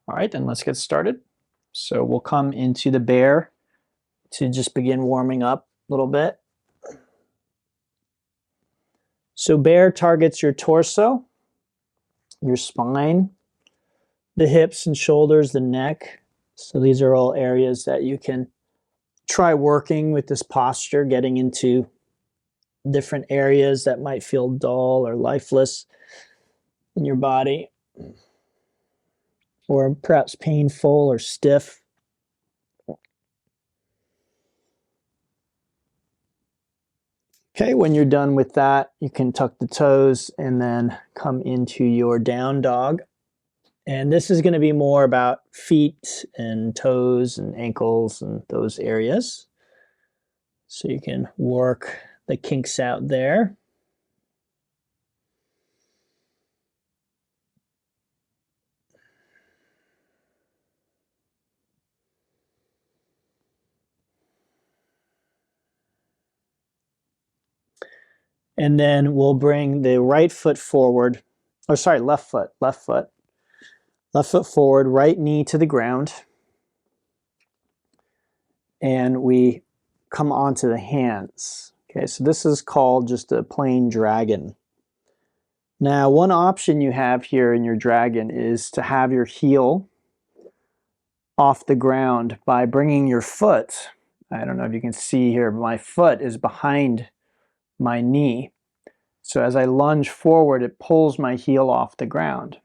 All right, then let's get started. So we'll come into the bear to just begin warming up a little bit. So bear targets your torso, your spine, the hips and shoulders, the neck. So these are all areas that you can try working with this posture, getting into different areas that might feel dull or lifeless in your body, or perhaps painful or stiff. Okay, when you're done with that, you can tuck the toes and then come into your down dog. And this is going to be more about feet and toes and ankles and those areas. So you can work the kinks out there. And then we'll bring the right foot forward, or sorry, left foot forward, right knee to the ground. And we come onto the hands. Okay, so this is called just a plain dragon. Now, one option you have here in your dragon is to have your heel off the ground by bringing your foot, I don't know if you can see here, but my foot is behind my knee. So as I lunge forward, it pulls my heel off the ground.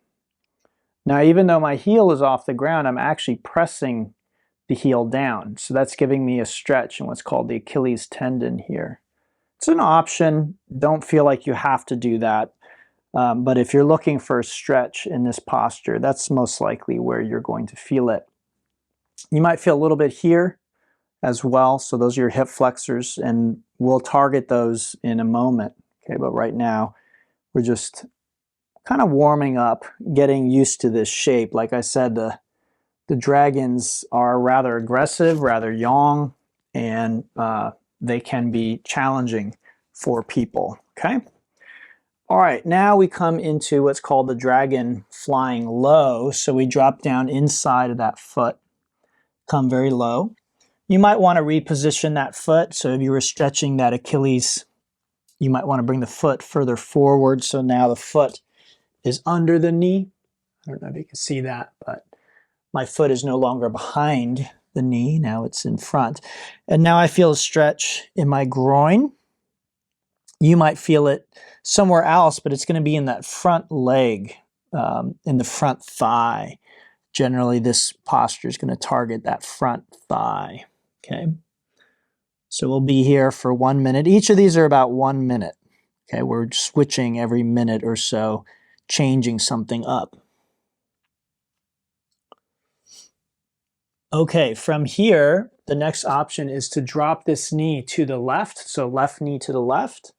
Now, even though my heel is off the ground, I'm actually pressing the heel down. So that's giving me a stretch in what's called the Achilles tendon here. It's an option. Don't feel like you have to do that. But if you're looking for a stretch in this posture, that's most likely where you're going to feel it. You might feel a little bit here as well. So those are your hip flexors, and we'll target those in a moment. Okay, but right now we're just kind of warming up, getting used to this shape. Like I said, the dragons are rather aggressive, rather young, and they can be challenging for people. Okay. All right, now we come into what's called the dragon flying low. So we drop down inside of that foot, come very low. You might want to reposition that foot. So if you were stretching that Achilles, you might want to bring the foot further forward. So now the foot is under the knee. I don't know if you can see that, but my foot is no longer behind the knee. Now it's in front. And now I feel a stretch in my groin. You might feel it somewhere else, but it's going to be in that front leg, in the front thigh. Generally, this posture is going to target that front thigh. Okay. So we'll be here for 1 minute. Each of these are about 1 minute. Okay. We're switching every minute or so, changing something up. Okay. From here, the next option is to drop this knee to the left. So left knee to the left.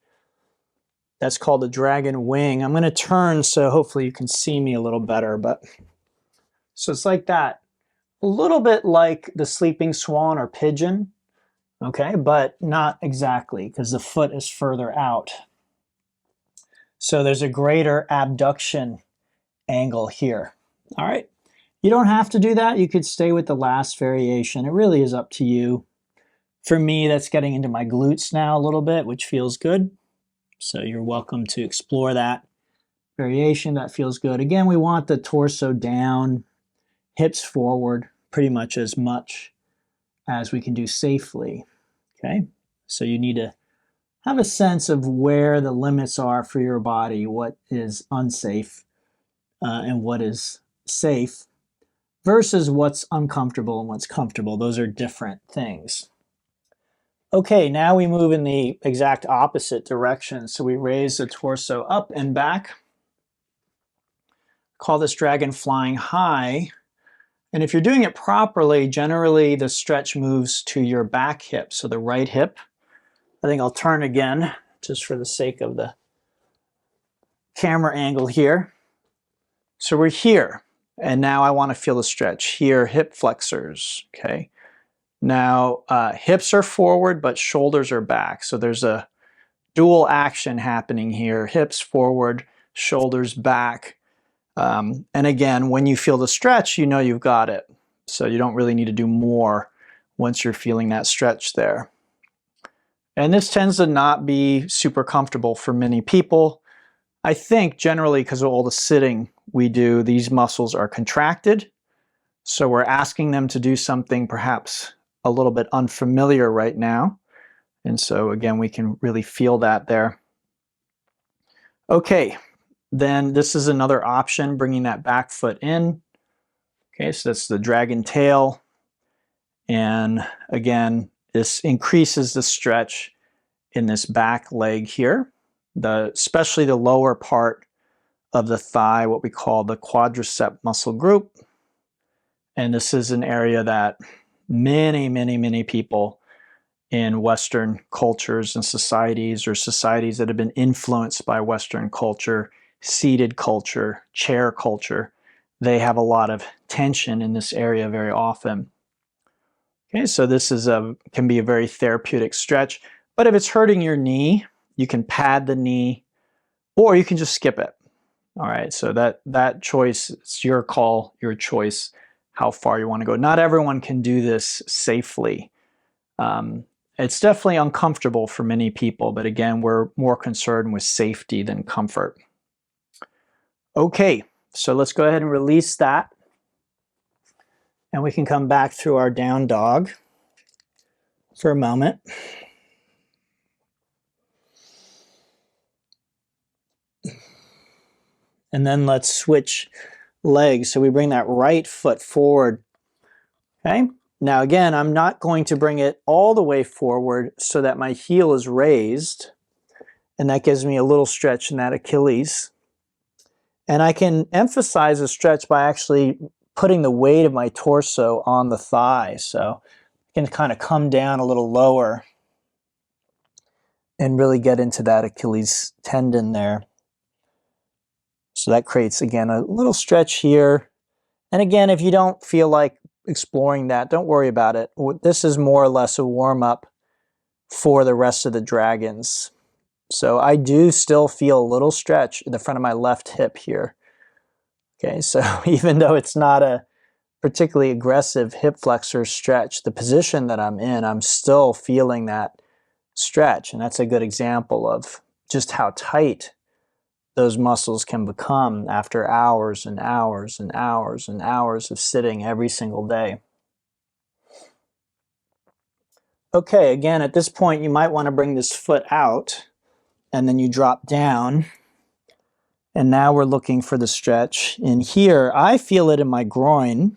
That's called the dragon wing. I'm going to turn so hopefully you can see me a little better. But so it's like that. A little bit like the sleeping swan or pigeon. Okay, but not exactly because the foot is further out. So there's a greater abduction angle here. All right. You don't have to do that. You could stay with the last variation. It really is up to you. For me, that's getting into my glutes now a little bit, which feels good. So you're welcome to explore that variation. That feels good. Again, we want the torso down, hips forward, pretty much as much as we can do safely. Okay, so you need to have a sense of where the limits are for your body, what is unsafe and what is safe versus what's uncomfortable and what's comfortable. Those are different things. Okay, now we move in the exact opposite direction. So we raise the torso up and back. Call this dragon flying high. And if you're doing it properly, generally the stretch moves to your back hip. So the right hip. I think I'll turn again just for the sake of the camera angle here. So we're here. And now I want to feel the stretch here, hip flexors. Okay. Now, hips are forward, but shoulders are back. So there's a dual action happening here. Hips forward, shoulders back. And again, when you feel the stretch, you know you've got it. So you don't really need to do more once you're feeling that stretch there. And this tends to not be super comfortable for many people. I think generally because of all the sitting we do, these muscles are contracted. So we're asking them to do something perhaps a little bit unfamiliar right now. And so again, we can really feel that there. Okay, then this is another option, bringing that back foot in. Okay, so that's the dragon tail. And again, this increases the stretch in this back leg here, especially the lower part of the thigh, what we call the quadricep muscle group. And this is an area that many people in Western cultures and societies, or societies that have been influenced by Western culture, seated culture, chair culture, they have a lot of tension in this area very often. Okay, so this can be a very therapeutic stretch, but if it's hurting your knee, you can pad the knee, or you can just skip it. All right, so that choice, it's your call, your choice, how far you want to go. Not everyone can do this safely. It's definitely uncomfortable for many people, but again, we're more concerned with safety than comfort. Okay, so let's go ahead and release that. And we can come back through our down dog for a moment. And then let's switch legs. So we bring that right foot forward. Okay. Now again, I'm not going to bring it all the way forward so that my heel is raised. And that gives me a little stretch in that Achilles. And I can emphasize a stretch by actually putting the weight of my torso on the thigh. So I can kind of come down a little lower and really get into that Achilles tendon there. So that creates, again, a little stretch here. And again, if you don't feel like exploring that, don't worry about it. This is more or less a warm-up for the rest of the dragons. So I do still feel a little stretch in the front of my left hip here. Okay, so even though it's not a particularly aggressive hip flexor stretch, the position that I'm in, I'm still feeling that stretch. And that's a good example of just how tight those muscles can become after hours and hours and hours and hours of sitting every single day. Okay, again, at this point, you might want to bring this foot out, and then you drop down. And now we're looking for the stretch. In here, I feel it in my groin,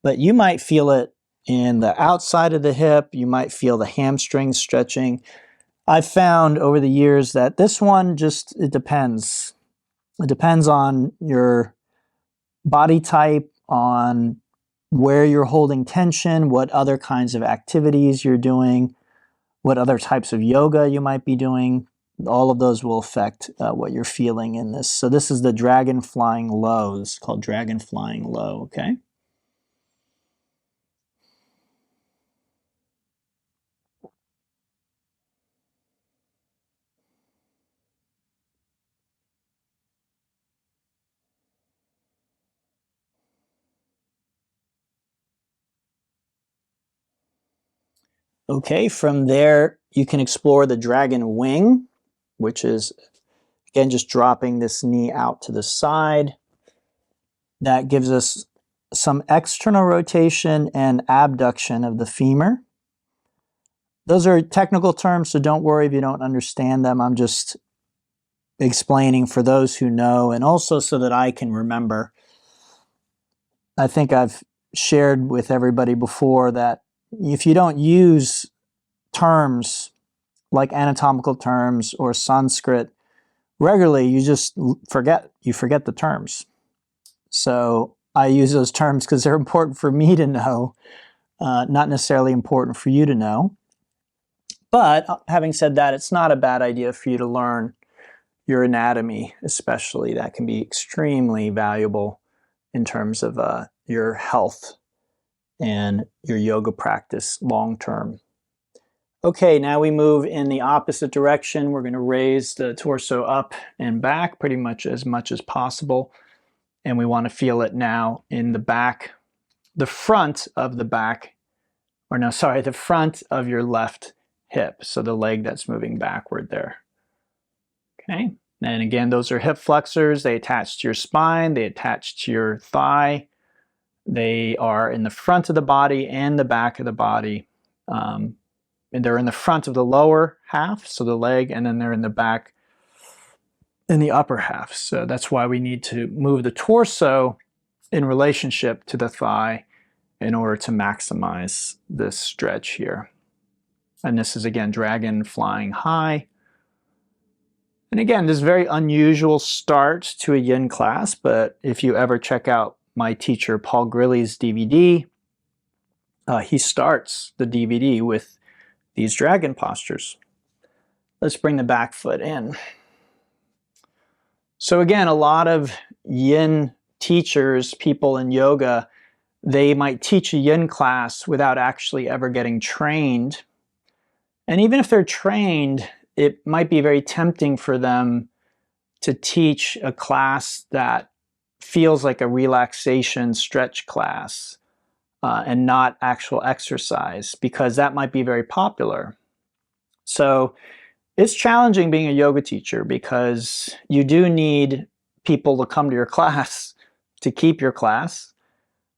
but you might feel it in the outside of the hip. You might feel the hamstring stretching. I've found over the years that this one it depends. It depends on your body type, on where you're holding tension, what other kinds of activities you're doing, what other types of yoga you might be doing. All of those will affect what you're feeling in this. So this is the dragon flying low. This is called dragon flying low, okay? Okay, from there, you can explore the dragon wing, which is, again, just dropping this knee out to the side. That gives us some external rotation and abduction of the femur. Those are technical terms, so don't worry if you don't understand them. I'm just explaining for those who know, and also so that I can remember. I think I've shared with everybody before that if you don't use terms like anatomical terms or Sanskrit regularly, you just forget the terms. So I use those terms because they're important for me to know, not necessarily important for you to know. But having said that, it's not a bad idea for you to learn your anatomy, especially. That can be extremely valuable in terms of your health and your yoga practice long term. Okay, now we move in the opposite direction. We're going to raise the torso up and back pretty much as possible. and we want to feel it now in the back, the front of the back, or no, sorry, the front of your left hip. So the leg that's moving backward there. Okay, and again, those are hip flexors. They attach to your spine, they attach to your thigh. They are in the front of the body and the back of the body. And they're in the front of the lower half, so the leg, and then they're in the back in the upper half. So that's why we need to move the torso in relationship to the thigh in order to maximize this stretch here. And this is, again, dragon flying high. And again, this is a very unusual start to a yin class, but if you ever check out my teacher Paul Grilly's DVD, he starts the DVD with these dragon postures. Let's bring the back foot in. So again, a lot of yin teachers, people in yoga, they might teach a yin class without actually ever getting trained. And even if they're trained, it might be very tempting for them to teach a class that feels like a relaxation stretch class and not actual exercise, because that might be very popular. So it's challenging being a yoga teacher because you do need people to come to your class to keep your class.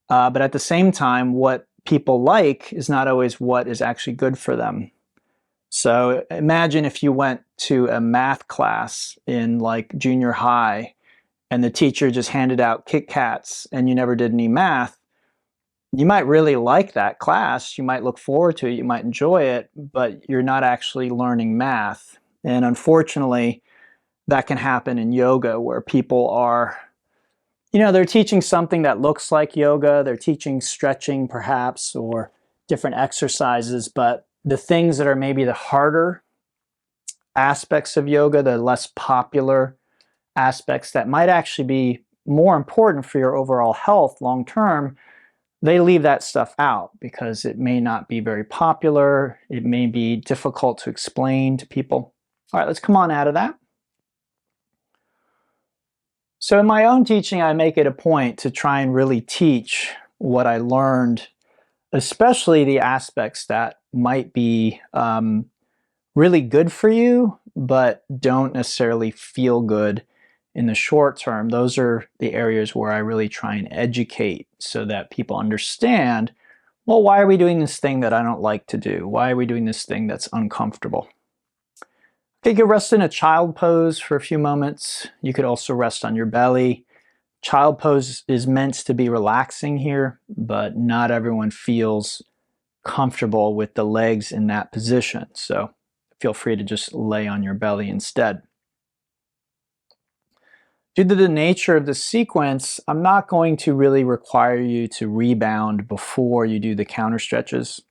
But at the same time, what people like is not always what is actually good for them. So imagine if you went to a math class in like junior high and the teacher just handed out Kit Kats and you never did any math. You might really like that class, you might look forward to it, you might enjoy it, but you're not actually learning math. And unfortunately, that can happen in yoga where people are, they're teaching something that looks like yoga, they're teaching stretching perhaps, or different exercises, but the things that are maybe the harder aspects of yoga, the less popular aspects that might actually be more important for your overall health long term, they leave that stuff out because it may not be very popular. It may be difficult to explain to people. All right, let's come on out of that. So in my own teaching, I make it a point to try and really teach what I learned, especially the aspects that might be really good for you, but don't necessarily feel good in the short term. Those are the areas where I really try and educate so that people understand, well, why are we doing this thing that I don't like to do? Why are we doing this thing that's uncomfortable? Okay, you can rest in a child pose for a few moments. You could also rest on your belly. Child pose is meant to be relaxing here, but not everyone feels comfortable with the legs in that position. So feel free to just lay on your belly instead. Due to the nature of the sequence, I'm not going to really require you to rebound before you do the counter stretches.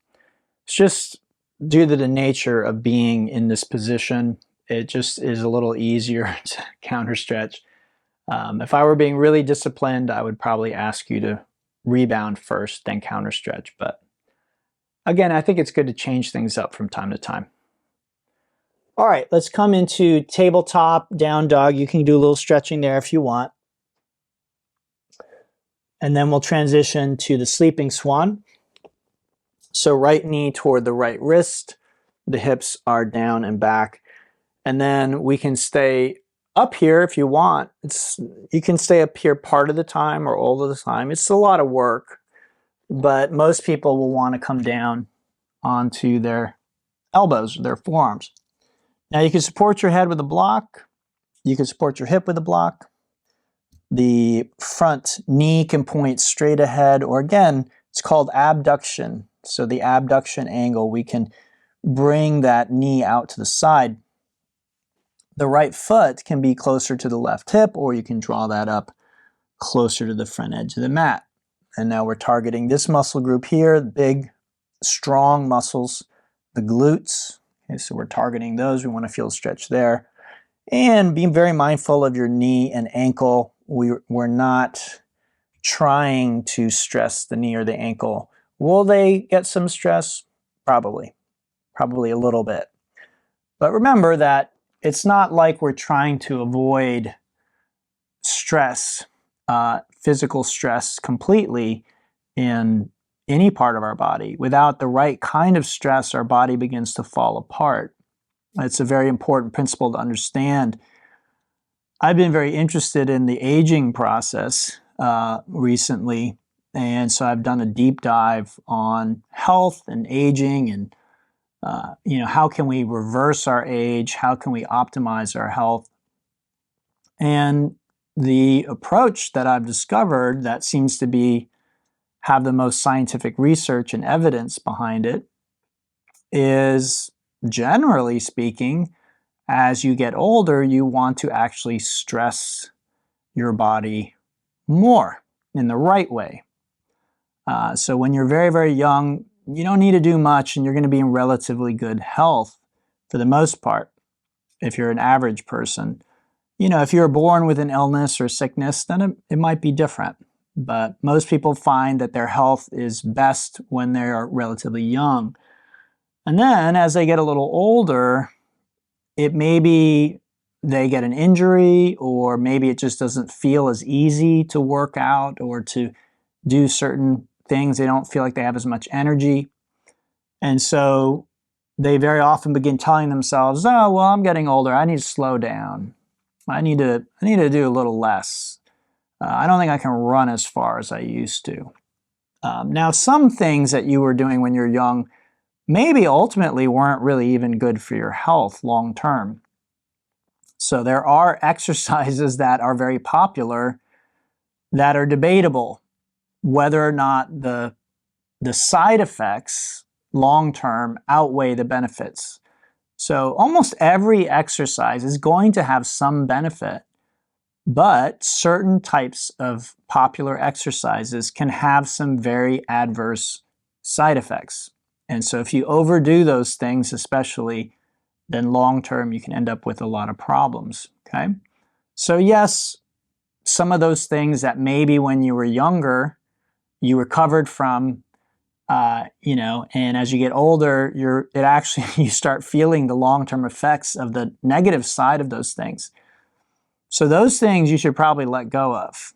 It's just due to the nature of being in this position, it just is a little easier to counter stretch. If I were being really disciplined, I would probably ask you to rebound first, then counter stretch. But again, I think it's good to change things up from time to time. All right, let's come into tabletop down dog. You can do a little stretching there if you want. And then we'll transition to the sleeping swan. So right knee toward the right wrist. The hips are down and back. And then we can stay up here if you want. You can stay up here part of the time or all of the time. It's a lot of work, but most people will want to come down onto their elbows, their forearms. Now you can support your head with a block. You can support your hip with a block. The front knee can point straight ahead, or again, it's called abduction. So the abduction angle, we can bring that knee out to the side. The right foot can be closer to the left hip, or you can draw that up closer to the front edge of the mat. And now we're targeting this muscle group here, big, strong muscles, the glutes. Okay, so we're targeting those. We want to feel a stretch there. And be very mindful of your knee and ankle. We're not trying to stress the knee or the ankle. Will they get some stress? Probably a little bit. But remember that it's not like we're trying to avoid stress physical stress completely in any part of our body. Without the right kind of stress, our body begins to fall apart. It's a very important principle to understand. I've been very interested in the aging process recently, and so I've done a deep dive on health and aging and how can we reverse our age? How can we optimize our health? And the approach that I've discovered that seems to have the most scientific research and evidence behind it is, generally speaking, as you get older, you want to actually stress your body more in the right way. So when you're very, very young, you don't need to do much and you're going to be in relatively good health for the most part if you're an average person. If you're born with an illness or sickness, then it might be different. But most people find that their health is best when they are relatively young. And then as they get a little older, it may be they get an injury, or maybe it just doesn't feel as easy to work out or to do certain things. They don't feel like they have as much energy. And so they very often begin telling themselves, oh, well, I'm getting older. I need to slow down. I need to do a little less. I don't think I can run as far as I used to. Now, some things that you were doing when you're young maybe ultimately weren't really even good for your health long term. So there are exercises that are very popular that are debatable whether or not the side effects long term outweigh the benefits. So almost every exercise is going to have some benefit, but certain types of popular exercises can have some very adverse side effects. And so if you overdo those things, especially, then long term you can end up with a lot of problems. Okay? So yes, some of those things that maybe when you were younger you recovered from, and as you get older, you start feeling the long-term effects of the negative side of those things. So those things you should probably let go of.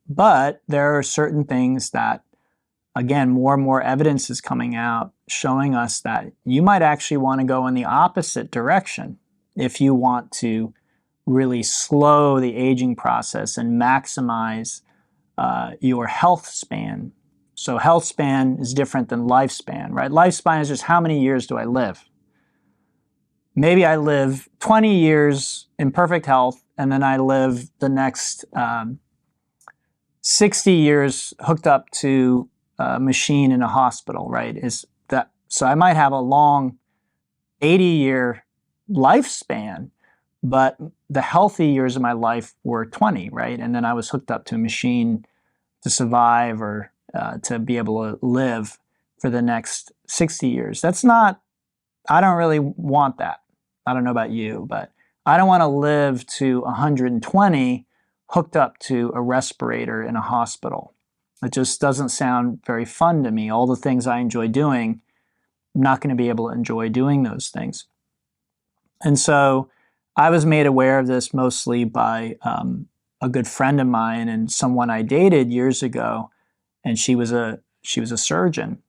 But there are certain things that, again, more and more evidence is coming out showing us that you might actually want to go in the opposite direction if you want to really slow the aging process and maximize your health span. So health span is different than lifespan, right? Lifespan is just how many years do I live? Maybe I live 20 years in perfect health, and then I live the next 60 years hooked up to a machine in a hospital, right? So I might have a long 80-year lifespan, but the healthy years of my life were 20, right? And then I was hooked up to a machine to survive or to be able to live for the next 60 years. I don't really want that. I don't know about you, but I don't want to live to 120 hooked up to a respirator in a hospital. It just doesn't sound very fun to me. All the things I enjoy doing, I'm not going to be able to enjoy doing those things. And so I was made aware of this mostly by a good friend of mine and someone I dated years ago, and she was a surgeon.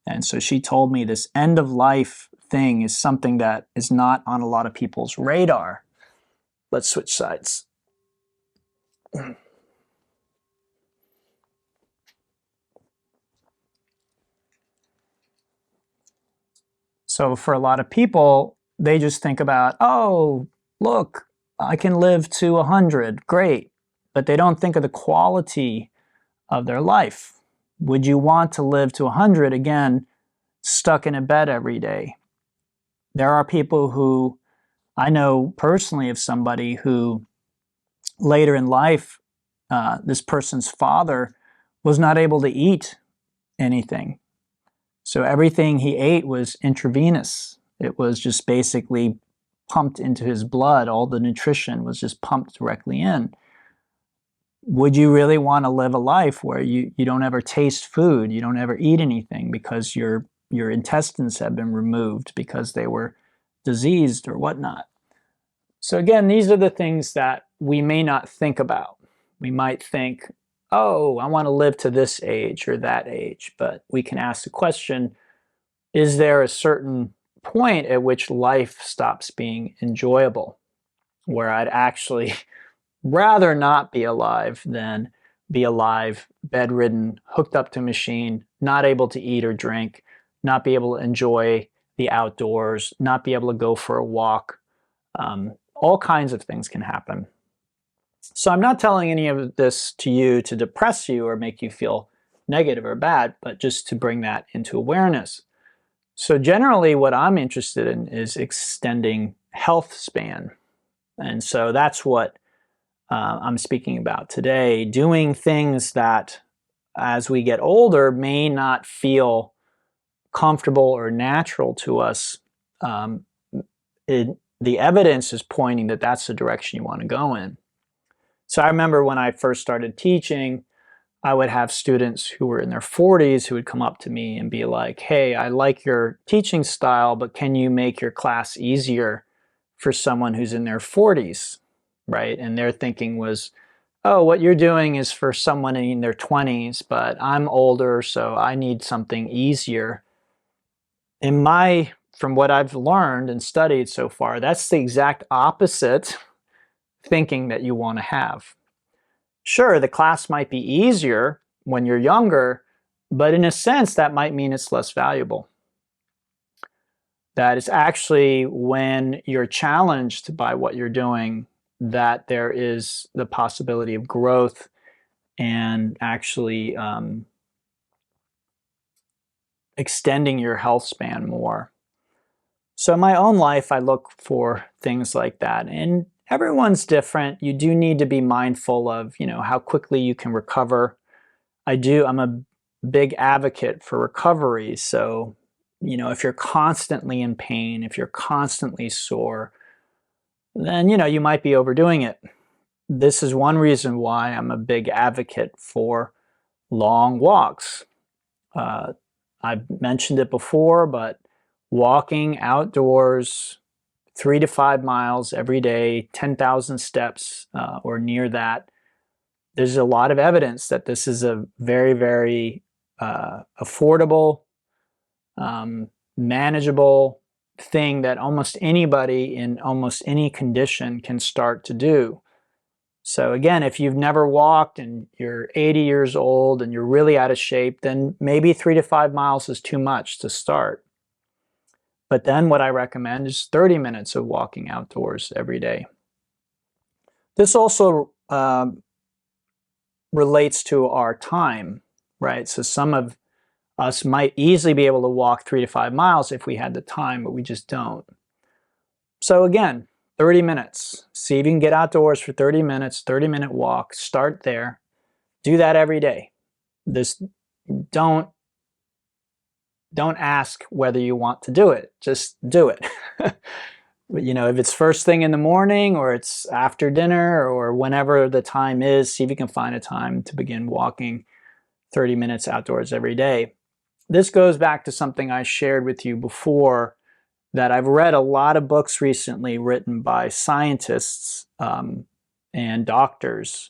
And so she told me this end of life thing is something that is not on a lot of people's radar. Let's switch sides. So for a lot of people, they just think about, oh, look, I can live to 100, great. But they don't think of the quality of their life. Would you want to live to 100, again, stuck in a bed every day? There are people who, I know personally of somebody who later in life, this person's father was not able to eat anything. So everything he ate was intravenous. It was just basically pumped into his blood. All the nutrition was just pumped directly in. Would you really want to live a life where you don't ever taste food, you don't ever eat anything because your intestines have been removed because they were diseased or whatnot? So again, these are the things that we may not think about We might think, oh, I want to live to this age or that age, but we can ask the question, is there a certain point at which life stops being enjoyable, where I'd actually rather not be alive than be alive, bedridden, hooked up to a machine, not able to eat or drink, not be able to enjoy the outdoors, not be able to go for a walk. All kinds of things can happen. So I'm not telling any of this to you to depress you or make you feel negative or bad, but just to bring that into awareness. So generally what I'm interested in is extending health span. And so that's what I'm speaking about today, doing things that as we get older may not feel comfortable or natural to us. The evidence is pointing that that's the direction you want to go in. So I remember when I first started teaching, I would have students who were in their 40s who would come up to me and be like, hey, I like your teaching style, but can you make your class easier for someone who's in their 40s, right? And their thinking was, oh, what you're doing is for someone in their 20s, but I'm older, so I need something easier. From what I've learned and studied so far, that's the exact opposite thinking that you want to have. Sure, the class might be easier when you're younger, but in a sense, that might mean it's less valuable. That it's actually when you're challenged by what you're doing that there is the possibility of growth and actually extending your health span more. So in my own life, I look for things like that. And everyone's different. You do need to be mindful of, how quickly you can recover. I'm a big advocate for recovery. So, if you're constantly in pain, if you're constantly sore, then, you might be overdoing it. This is one reason why I'm a big advocate for long walks. I've mentioned it before, but walking outdoors 3 to 5 miles every day, 10,000 steps or near that, there's a lot of evidence that this is a very, very affordable, manageable thing that almost anybody in almost any condition can start to do. So again, if you've never walked and you're 80 years old and you're really out of shape, then maybe 3 to 5 miles is too much to start. But then what I recommend is 30 minutes of walking outdoors every day. This also relates to our time, right? So some of us might easily be able to walk 3 to 5 miles if we had the time, but we just don't. So again, 30 minutes. See if you can get outdoors for 30 minutes, 30-minute walk. Start there. Do that every day. Don't ask whether you want to do it. Just do it. If it's first thing in the morning or it's after dinner or whenever the time is, see if you can find a time to begin walking 30 minutes outdoors every day. This goes back to something I shared with you before, that I've read a lot of books recently written by scientists and doctors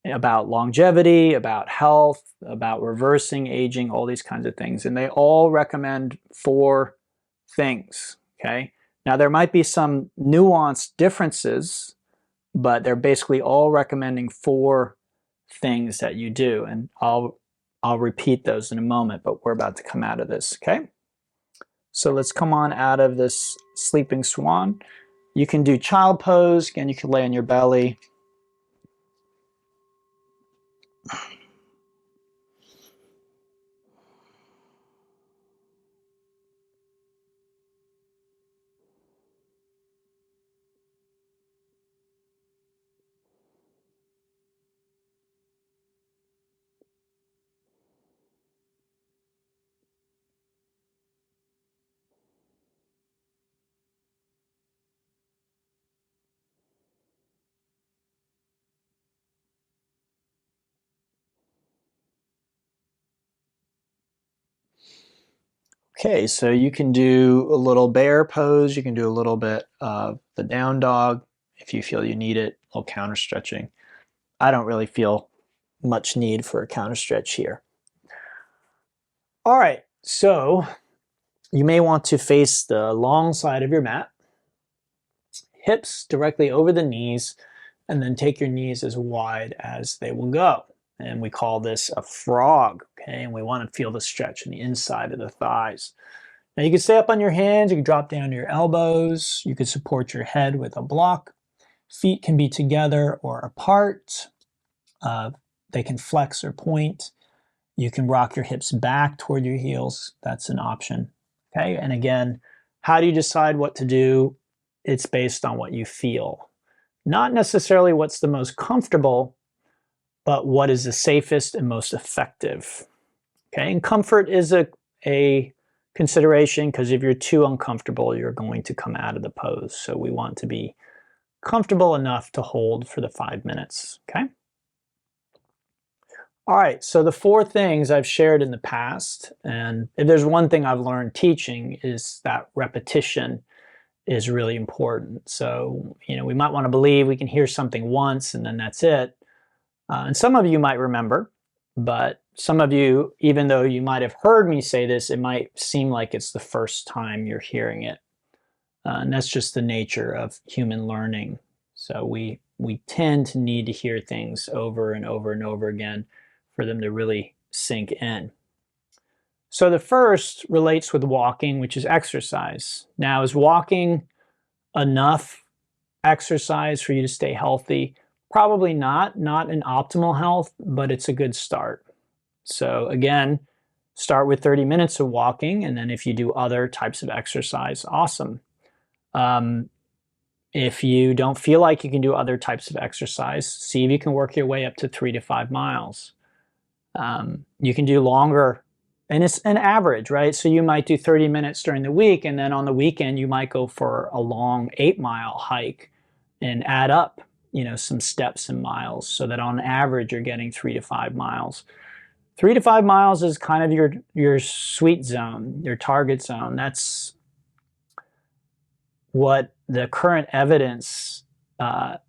about longevity, about health, about reversing aging, all these kinds of things. And they all recommend 4 things, okay? Now, there might be some nuanced differences, but they're basically all recommending 4 things that you do. And I'll repeat those in a moment, but we're about to come out of this, okay? So let's come on out of this sleeping swan. You can do child pose. Again, you can lay on your belly. Okay, so you can do a little bear pose. You can do a little bit of the down dog if you feel you need it, a little counter stretching. I don't really feel much need for a counter stretch here. All right, so you may want to face the long side of your mat, hips directly over the knees, and then take your knees as wide as they will go. And we call this a frog, okay? And we want to feel the stretch in the inside of the thighs. Now you can stay up on your hands, you can drop down to your elbows, you can support your head with a block. Feet can be together or apart. They can flex or point. You can rock your hips back toward your heels. That's an option. Okay, and again, how do you decide what to do? It's based on what you feel. Not necessarily what's the most comfortable, but what is the safest and most effective. Okay, and comfort is a consideration, because if you're too uncomfortable, you're going to come out of the pose. So we want to be comfortable enough to hold for the 5 minutes, okay? All right, so the 4 things I've shared in the past, and if there's one thing I've learned teaching, is that repetition is really important. So, we might want to believe we can hear something once and then that's it. And some of you might remember, but some of you, even though you might have heard me say this, it might seem like it's the first time you're hearing it. And that's just the nature of human learning. So we tend to need to hear things over and over and over again for them to really sink in. So the first relates with walking, which is exercise. Now, is walking enough exercise for you to stay healthy? Probably not in optimal health, but it's a good start. So again, start with 30 minutes of walking, and then if you do other types of exercise, awesome. If you don't feel like you can do other types of exercise, see if you can work your way up to 3 to 5 miles. You can do longer, and it's an average, right? So you might do 30 minutes during the week, and then on the weekend you might go for a long 8-mile hike and add up, some steps and miles, so that on average you're getting 3 to 5 miles. 3 to 5 miles is kind of your sweet zone, your target zone. That's what the current evidence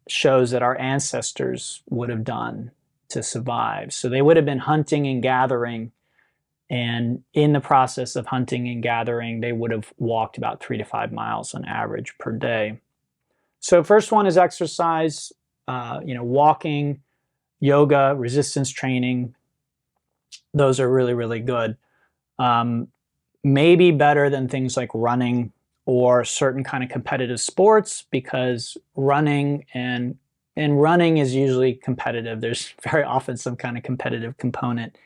shows that our ancestors would have done to survive. So they would have been hunting and gathering, and in the process of hunting and gathering, they would have walked about 3 to 5 miles on average per day. So first one is exercise, walking, yoga, resistance training. Those are really, really good. Maybe better than things like running or certain kind of competitive sports, because running is usually competitive. There's very often some kind of competitive component.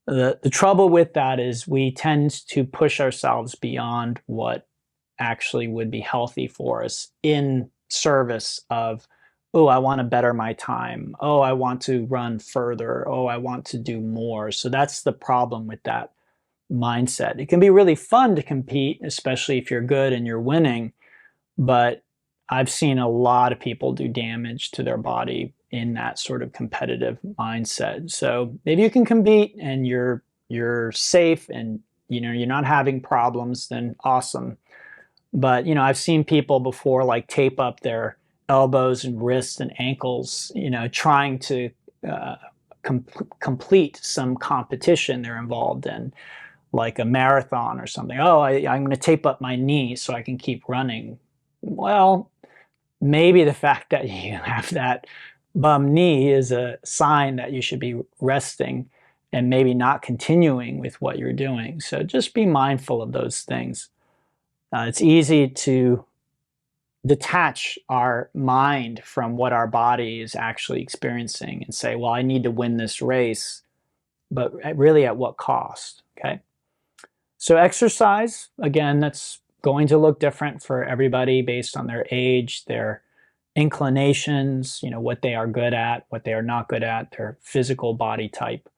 The trouble with that is we tend to push ourselves beyond what actually would be healthy for us in service of, oh, I want to better my time. Oh, I want to run further. Oh, I want to do more. So that's the problem with that mindset. It can be really fun to compete, especially if you're good and you're winning, but I've seen a lot of people do damage to their body in that sort of competitive mindset. So if you can compete and you're safe and you're not having problems, then awesome. But I've seen people before like tape up their elbows and wrists and ankles, trying to complete some competition they're involved in, like a marathon or something. Oh, I'm going to tape up my knee so I can keep running. Well, maybe the fact that you have that bum knee is a sign that you should be resting and maybe not continuing with what you're doing. So just be mindful of those things. It's easy to detach our mind from what our body is actually experiencing and say, well, I need to win this race, but really at what cost, okay? So exercise, again, that's going to look different for everybody based on their age, their inclinations, what they are good at, what they are not good at, their physical body type.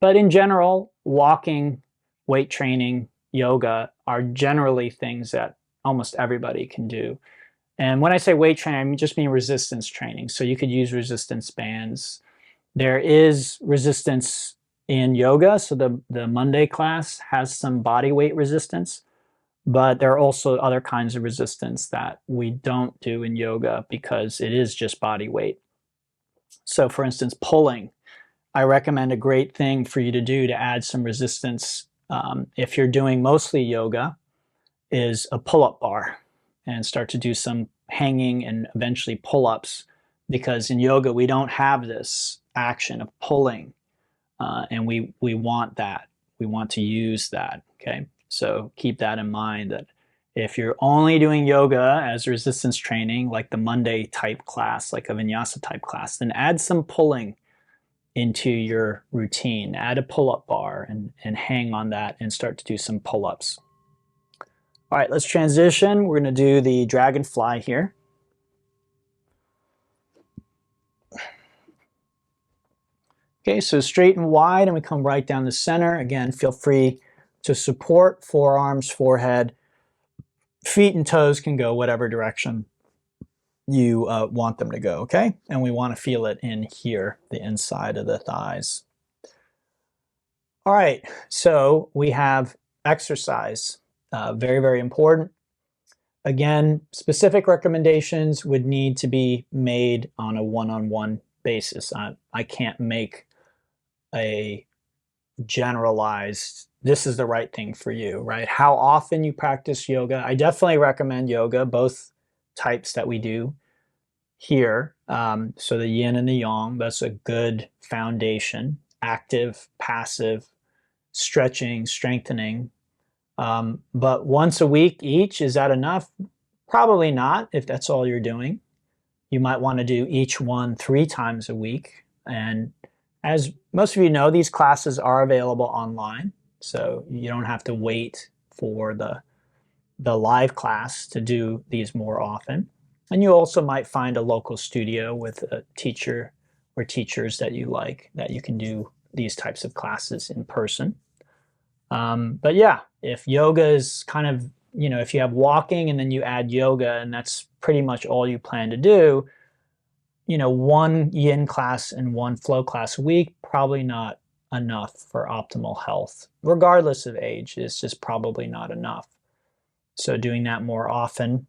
But in general, walking, weight training, yoga are generally things that almost everybody can do. And when I say weight training, I just mean resistance training. So you could use resistance bands. There is resistance in yoga. So the Monday class has some body weight resistance, but there are also other kinds of resistance that we don't do in yoga because it is just body weight. So for instance, pulling, I recommend a great thing for you to do to add some resistance if you're doing mostly yoga is a pull-up bar, and start to do some hanging and eventually pull-ups, because in yoga we don't have this action of pulling, and we want that. We want to use that, okay? So keep that in mind, that if you're only doing yoga as resistance training, like the Monday type class, like a vinyasa type class, then add some pulling into your routine. Add a pull-up bar and hang on that and start to do some pull-ups. All right, let's transition. We're going to do the dragonfly here. Okay, so straight and wide, and we come right down the center. Again, feel free to support forearms, forehead. Feet and toes can go whatever direction you want them to go, okay? And we want to feel it in here, the inside of the thighs. All right, so we have exercise. Very, very important. Again, specific recommendations would need to be made on a one-on-one basis. I can't make a generalized, this is the right thing for you, right? How often you practice yoga. I definitely recommend yoga, both types that we do here. So the yin and the yang, that's a good foundation. Active, passive, stretching, strengthening. But once a week each, is that enough? Probably not, if that's all you're doing. You might want to do each one 3 times a week. And as most of you know, these classes are available online, so you don't have to wait for the live class to do these more often. And you also might find a local studio with a teacher or teachers that you like, that you can do these types of classes in person. But yeah, if yoga is kind of, if you have walking and then you add yoga and that's pretty much all you plan to do, one yin class and one flow class a week, probably not enough for optimal health. Regardless of age, it's just probably not enough. So doing that more often.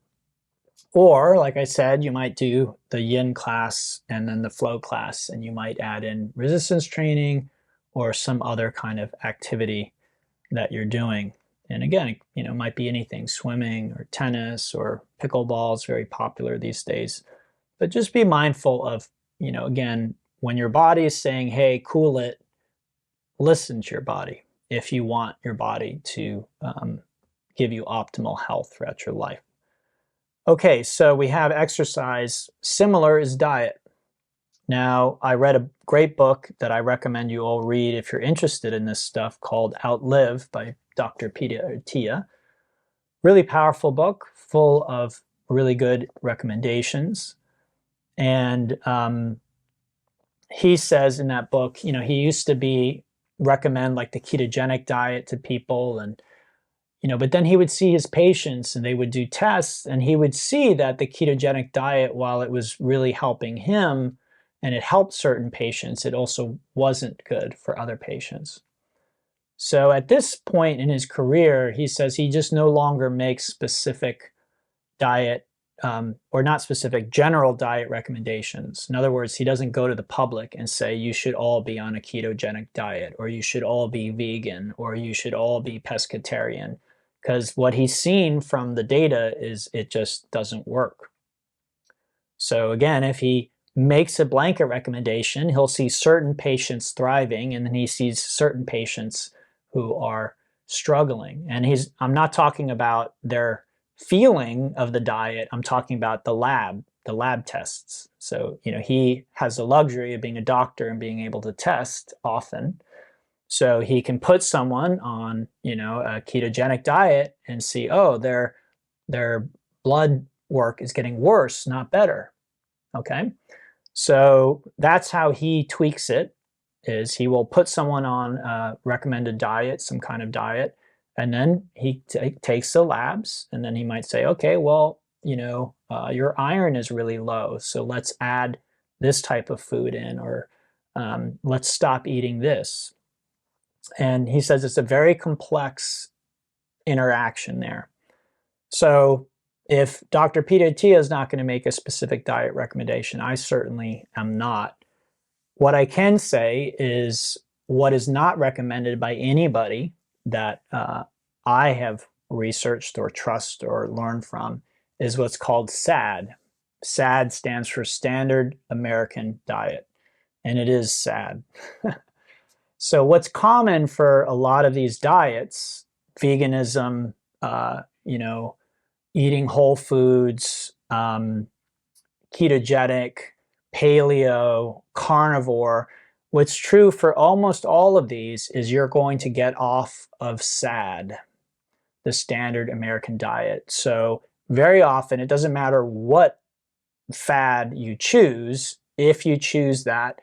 Or, like I said, you might do the yin class and then the flow class, and you might add in resistance training or some other kind of activity that you're doing. And again, it might be anything, swimming or tennis or pickleball is very popular these days. But just be mindful of, again, when your body is saying, hey, cool it, listen to your body if you want your body to give you optimal health throughout your life. Okay, so we have exercise. Similar is diet. Now, I read a great book that I recommend you all read if you're interested in this stuff, called Outlive by Dr. Peter Attia. Really powerful book, full of really good recommendations. And he says in that book, he used to recommend like the ketogenic diet to people, and but then he would see his patients and they would do tests, and he would see that the ketogenic diet, while it was really helping him and it helped certain patients, it also wasn't good for other patients. So at this point in his career, he says he just no longer makes specific diet or not specific, general diet recommendations. In other words, he doesn't go to the public and say you should all be on a ketogenic diet, or you should all be vegan, or you should all be pescatarian, because what he's seen from the data is it just doesn't work. So again, if he makes a blanket recommendation, he'll see certain patients thriving, and then he sees certain patients who are struggling. And I'm not talking about their feeling of the diet, I'm talking about the lab tests. So, he has the luxury of being a doctor and being able to test often. So he can put someone on, a ketogenic diet and see, oh, their blood work is getting worse, not better. Okay. So that's how he tweaks it, is he will put someone on a recommended diet, some kind of diet, and then he takes the labs, and then he might say, okay, well, your iron is really low, so let's add this type of food in, or let's stop eating this. And he says it's a very complex interaction there. So if Dr. Peter Attia is not going to make a specific diet recommendation, I certainly am not. What I can say is what is not recommended by anybody that I have researched or trust or learned from is what's called SAD. SAD stands for Standard American Diet, and it is sad. So what's common for a lot of these diets, veganism, eating whole foods, ketogenic, paleo, carnivore, what's true for almost all of these is you're going to get off of SAD, the Standard American Diet. So very often, it doesn't matter what fad you choose, if you choose that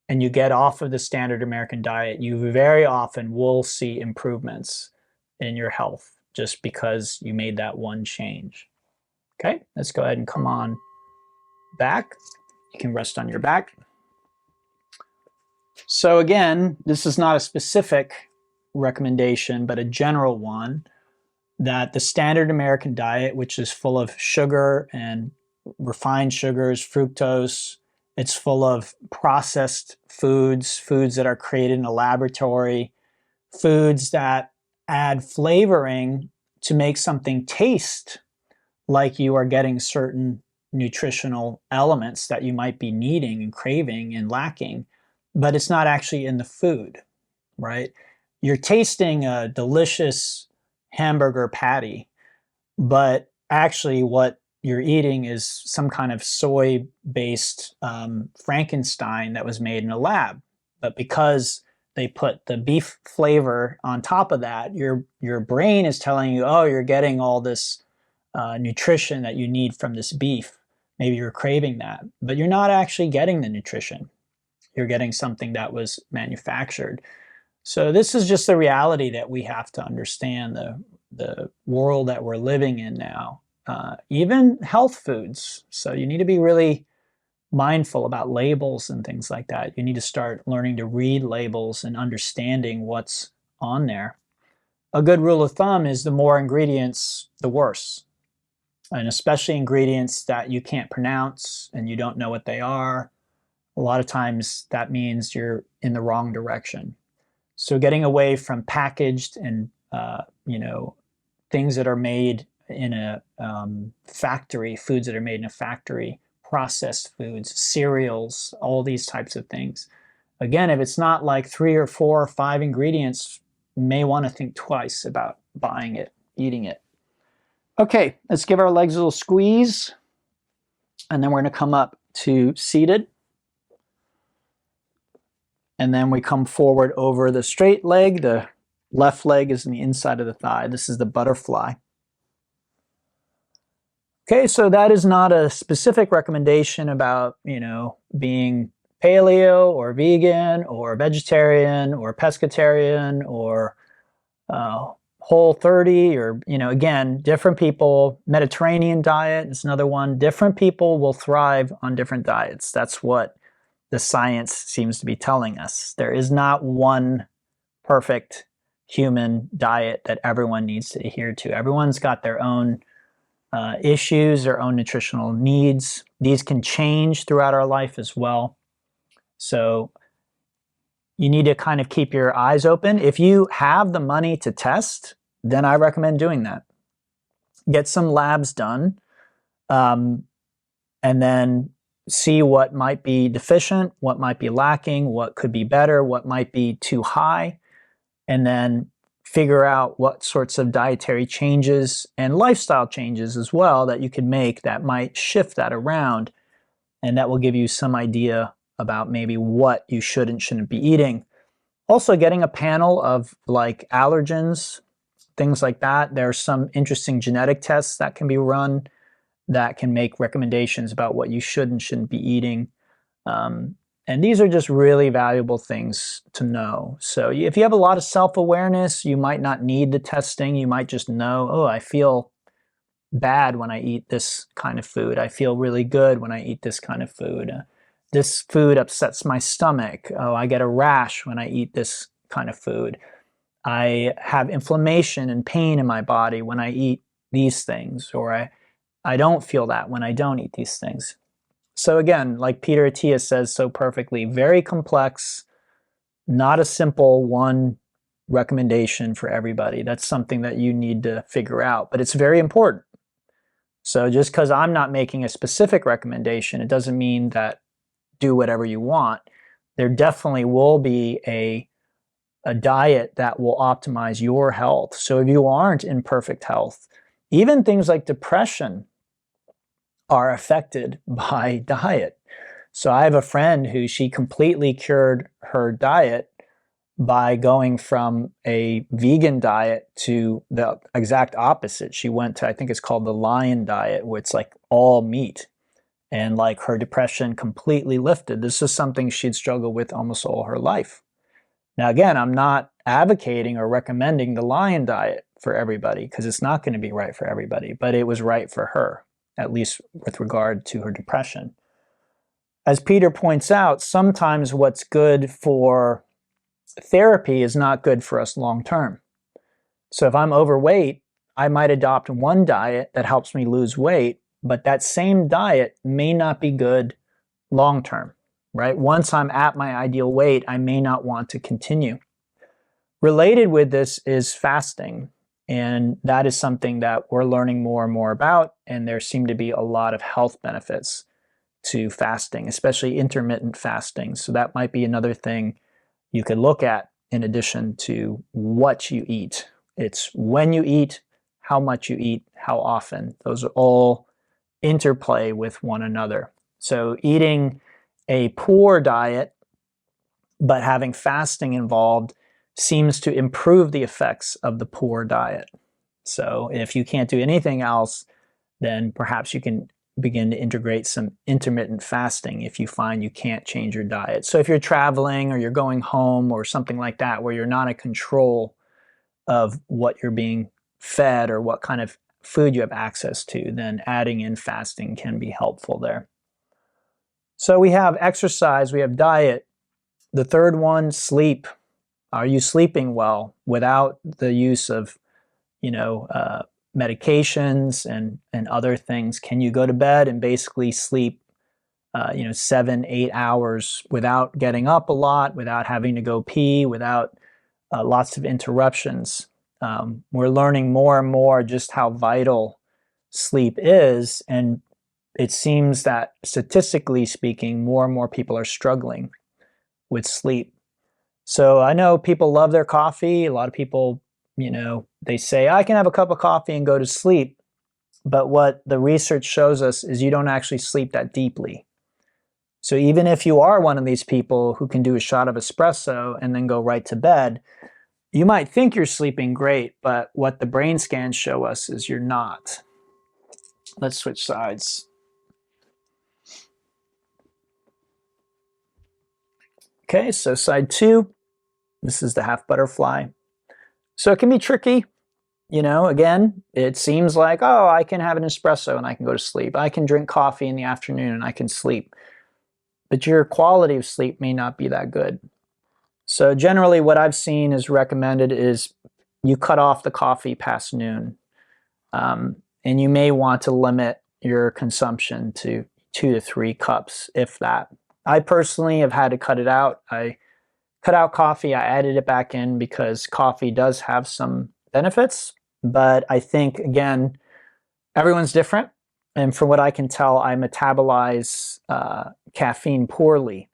and you get off of the Standard American Diet, you very often will see improvements in your health just because you made that one change. Okay, let's go ahead and come on back. You can rest on your back. So again, this is not a specific recommendation, but a general one, that the Standard American Diet, which is full of sugar and refined sugars, fructose, it's full of processed foods, foods that are created in a laboratory, foods that add flavoring to make something taste like you are getting certain nutritional elements that you might be needing and craving and lacking, but it's not actually in the food, right? You're tasting a delicious hamburger patty, but actually what you're eating is some kind of soy-based Frankenstein that was made in a lab. But because they put the beef flavor on top of that, your brain is telling you, oh, you're getting all this nutrition that you need from this beef. Maybe you're craving that, but you're not actually getting the nutrition. You're getting something that was manufactured. So this is just the reality that we have to understand, the world that we're living in now. Even health foods. So you need to be really mindful about labels and things like that. You need to start learning to read labels and understanding what's on there. A good rule of thumb is the more ingredients, the worse. And especially ingredients that you can't pronounce and you don't know what they are. A lot of times that means you're in the wrong direction. So getting away from packaged and things that are made in a factory, foods that are made in a factory, processed foods, cereals, all these types of things. Again, if it's not like 3 or 4 or 5 ingredients, you may want to think twice about buying it, eating it. Okay, let's give our legs a little squeeze, and then we're going to come up to seated. And then we come forward over the straight leg. The left leg is in the inside of the thigh. This is the butterfly. Okay, so that is not a specific recommendation about, being paleo or vegan or vegetarian or pescatarian or Whole30 or, again, different people. Mediterranean diet is another one. Different people will thrive on different diets. That's what the science seems to be telling us. There is not one perfect human diet that everyone needs to adhere to. Everyone's got their own issues, their own nutritional needs. These can change throughout our life as well. So you need to kind of keep your eyes open. If you have the money to test, then I recommend doing that. Get some labs done, and then see what might be deficient, what might be lacking, what could be better, what might be too high, and then figure out what sorts of dietary changes and lifestyle changes as well that you can make that might shift that around, and that will give you some idea about maybe what you should and shouldn't be eating. Also, getting a panel of like allergens, things like that. There are some interesting genetic tests that can be run that can make recommendations about what you should and shouldn't be eating. And these are just really valuable things to know. So if you have a lot of self-awareness, you might not need the testing. You might just know, oh, I feel bad when I eat this kind of food. I feel really good when I eat this kind of food. This food upsets my stomach. Oh, I get a rash when I eat this kind of food. I have inflammation and pain in my body when I eat these things, or I don't feel that when I don't eat these things. So again, like Peter Attia says so perfectly, very complex, not a simple one recommendation for everybody. That's something that you need to figure out, but it's very important. So just because I'm not making a specific recommendation, it doesn't mean that do whatever you want. There definitely will be a diet that will optimize your health. So if you aren't in perfect health, even things like depression are affected by diet. So I have a friend who she completely cured her diet by going from a vegan diet to the exact opposite. She went to, I think it's called the lion diet, where it's like all meat. And like her depression completely lifted. This is something she'd struggled with almost all her life. Now, again, I'm not advocating or recommending the lion diet for everybody because it's not going to be right for everybody, but it was right for her, at least with regard to her depression. As Peter points out, sometimes what's good for therapy is not good for us long term. So if I'm overweight, I might adopt one diet that helps me lose weight, but that same diet may not be good long term, right? Once I'm at my ideal weight, I may not want to continue. Related with this is fasting, and that is something that we're learning more and more about, and there seem to be a lot of health benefits to fasting, especially intermittent fasting. So that might be another thing you could look at in addition to what you eat. It's when you eat, how much you eat, how often. Those are all interplay with one another. So eating a poor diet, but having fasting involved, seems to improve the effects of the poor diet. So if you can't do anything else, then perhaps you can begin to integrate some intermittent fasting if you find you can't change your diet. So if you're traveling or you're going home or something like that, where you're not in control of what you're being fed or what kind of food you have access to, then adding in fasting can be helpful there. So we have exercise, we have diet. The third one, sleep. Are you sleeping well without the use of, medications and other things? Can you go to bed and basically sleep, 7, 8 hours without getting up a lot, without having to go pee, without lots of interruptions? We're learning more and more just how vital sleep is, and it seems that statistically speaking, more and more people are struggling with sleep. So I know people love their coffee. A lot of people, they say, I can have a cup of coffee and go to sleep. But what the research shows us is you don't actually sleep that deeply. So even if you are one of these people who can do a shot of espresso and then go right to bed, you might think you're sleeping great, but what the brain scans show us is you're not. Let's switch sides. Okay, so side 2, this is the half butterfly. So it can be tricky. Again, it seems like, oh, I can have an espresso and I can go to sleep. I can drink coffee in the afternoon and I can sleep. But your quality of sleep may not be that good. So generally what I've seen is recommended is you cut off the coffee past noon. And you may want to limit your consumption to 2 to 3 cups, if that. I personally have had to cut it out. I cut out coffee, I added it back in because coffee does have some benefits. But I think, again, everyone's different. And from what I can tell, I metabolize caffeine poorly,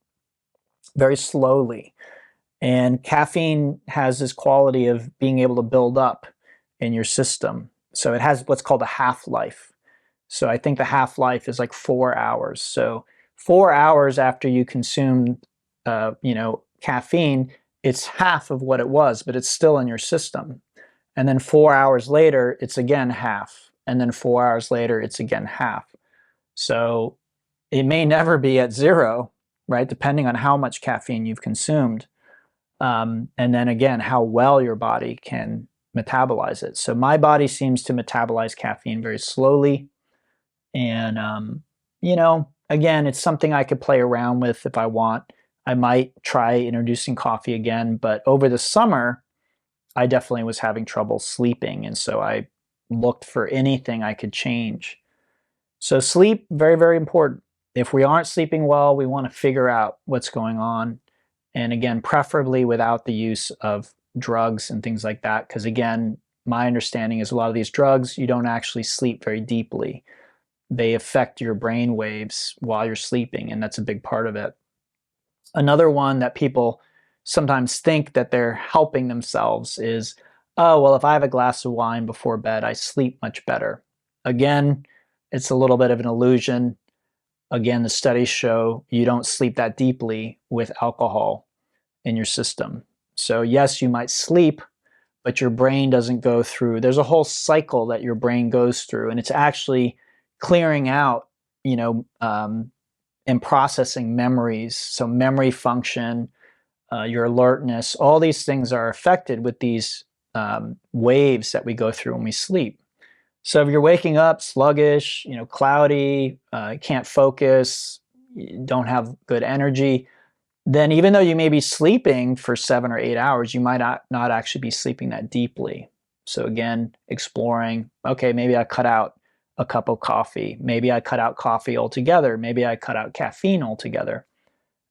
very slowly. And caffeine has this quality of being able to build up in your system. So it has what's called a half-life. So I think the half-life is like 4 hours. So 4 hours after you consume, caffeine, it's half of what it was, but it's still in your system. And then 4 hours later, it's again half. And then 4 hours later, it's again half. So it may never be at 0, right? Depending on how much caffeine you've consumed. And then again, how well your body can metabolize it. So my body seems to metabolize caffeine very slowly. And, again, it's something I could play around with if I want. I might try introducing coffee again, but over the summer, I definitely was having trouble sleeping. And so I looked for anything I could change. So sleep, very, very important. if we aren't sleeping well, we want to figure out what's going on. And again, preferably without the use of drugs and things like that. Because again, my understanding is a lot of these drugs, you don't actually sleep very deeply. They affect your brain waves while you're sleeping, and that's a big part of it. Another one that people sometimes think that they're helping themselves is, oh, well, if I have a glass of wine before bed, I sleep much better. Again, it's a little bit of an illusion. Again, the studies show you don't sleep that deeply with alcohol in your system. So yes, you might sleep, but your brain doesn't go through. There's a whole cycle that your brain goes through, and it's actually clearing out, and processing memories. So memory function, your alertness, all these things are affected with these waves that we go through when we sleep. So if you're waking up sluggish, cloudy, can't focus, don't have good energy, then even though you may be sleeping for 7 or 8 hours, you might not actually be sleeping that deeply. So again, exploring, okay, maybe I cut out a cup of coffee. Maybe I cut out coffee altogether. Maybe I cut out caffeine altogether.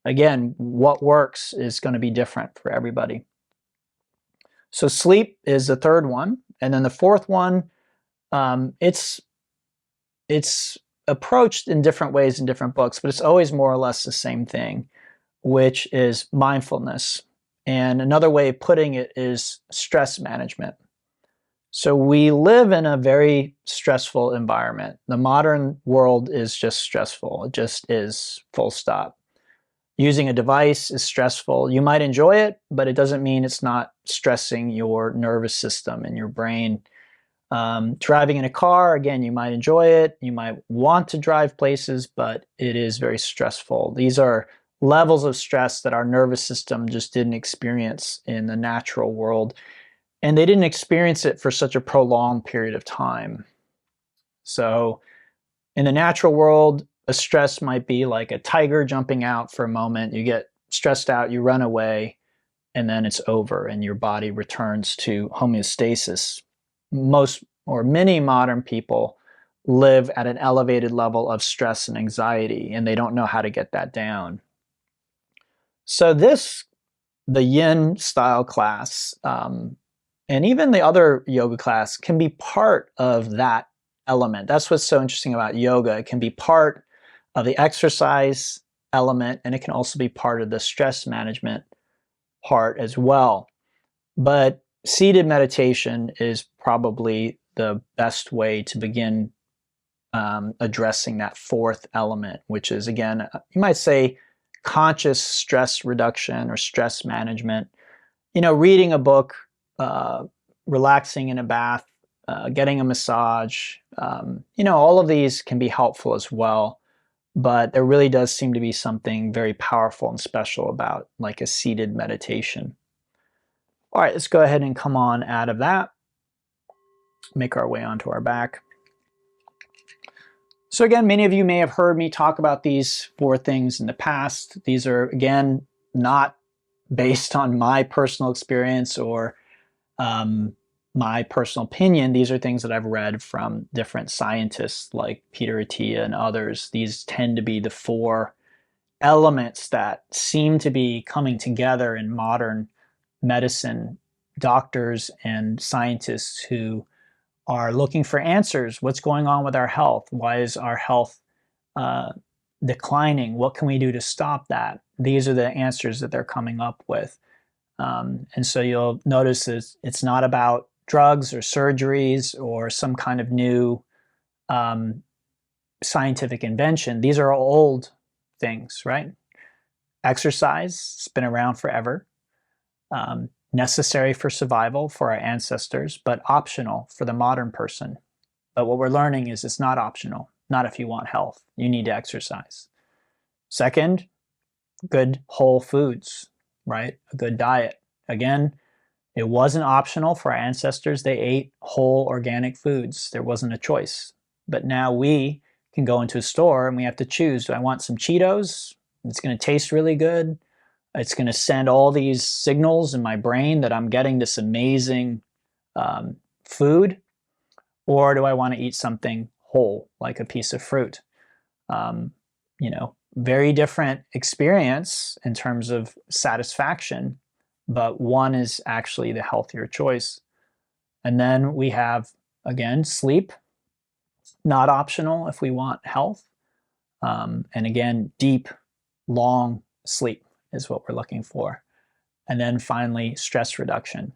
Again, what works is going to be different for everybody. So sleep is the third one. And then the fourth one, it's approached in different ways in different books, but it's always more or less the same thing, which is mindfulness. And another way of putting it is stress management. So we live in a very stressful environment. The modern world is just stressful. It just is, full stop. Using a device is stressful. You might enjoy it, but it doesn't mean it's not stressing your nervous system and your brain. Driving in a car, again, you might enjoy it. You might want to drive places, but it is very stressful. These are levels of stress that our nervous system just didn't experience in the natural world. And they didn't experience it for such a prolonged period of time. So in the natural world, a stress might be like a tiger jumping out for a moment. You get stressed out, you run away, and then it's over and your body returns to homeostasis. Most or many modern people live at an elevated level of stress and anxiety, and they don't know how to get that down. So the yin style class, and even the other yoga class can be part of that element. That's what's so interesting about yoga. It can be part of the exercise element, and it can also be part of the stress management part as well. But seated meditation is probably the best way to begin addressing that fourth element, which is, again, you might say conscious stress reduction or stress management. Reading a book, relaxing in a bath, getting a massage, all of these can be helpful as well. But there really does seem to be something very powerful and special about like a seated meditation. All right, let's go ahead and come on out of that. Make our way onto our back. So again, many of you may have heard me talk about these 4 things in the past. These are, again, not based on my personal experience or my personal opinion. These are things that I've read from different scientists like Peter Attia and others. These tend to be the 4 elements that seem to be coming together in modern medicine. Doctors and scientists who are looking for answers. What's going on with our health? Why is our health declining? What can we do to stop that? These are the answers that they're coming up with. And so you'll notice it's not about drugs or surgeries or some kind of new scientific invention. These are old things, right? Exercise has been around forever. Necessary for survival for our ancestors, but optional for the modern person. But what we're learning is it's not optional, not if you want health. You need to exercise. Second, good whole foods, right? A good diet. Again, it wasn't optional for our ancestors. They ate whole organic foods. There wasn't a choice. But now we can go into a store and we have to choose. Do I want some Cheetos? It's going to taste really good. It's going to send all these signals in my brain that I'm getting this amazing food, or do I want to eat something whole, like a piece of fruit? very different experience in terms of satisfaction, but one is actually the healthier choice. And then we have, again, sleep, not optional if we want health. And again, deep, long sleep is what we're looking for. And then finally, stress reduction.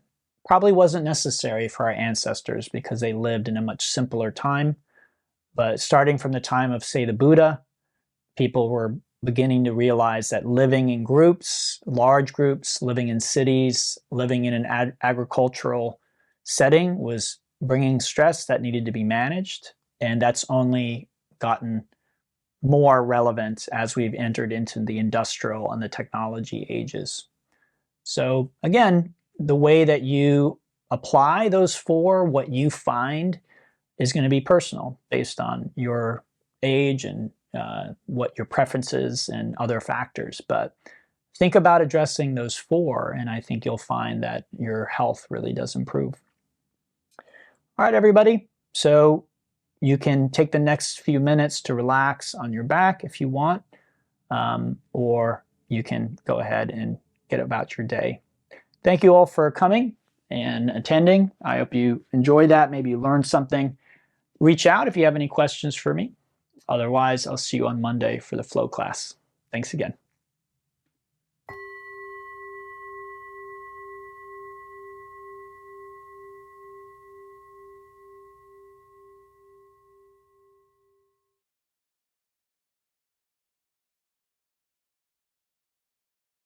Probably wasn't necessary for our ancestors because they lived in a much simpler time. But starting from the time of, say, the Buddha, people were beginning to realize that living in groups, large groups, living in cities, living in an agricultural setting was bringing stress that needed to be managed. And that's only gotten more relevant as we've entered into the industrial and the technology ages. So again, the way that you apply those four, what you find is going to be personal based on your age and what your preferences and other factors. But think about addressing those four, and I think you'll find that your health really does improve. All right, everybody. So you can take the next few minutes to relax on your back if you want, or you can go ahead and get about your day. Thank you all for coming and attending. I hope you enjoyed that. Maybe you learned something. Reach out if you have any questions for me. Otherwise, I'll see you on Monday for the flow class. Thanks again.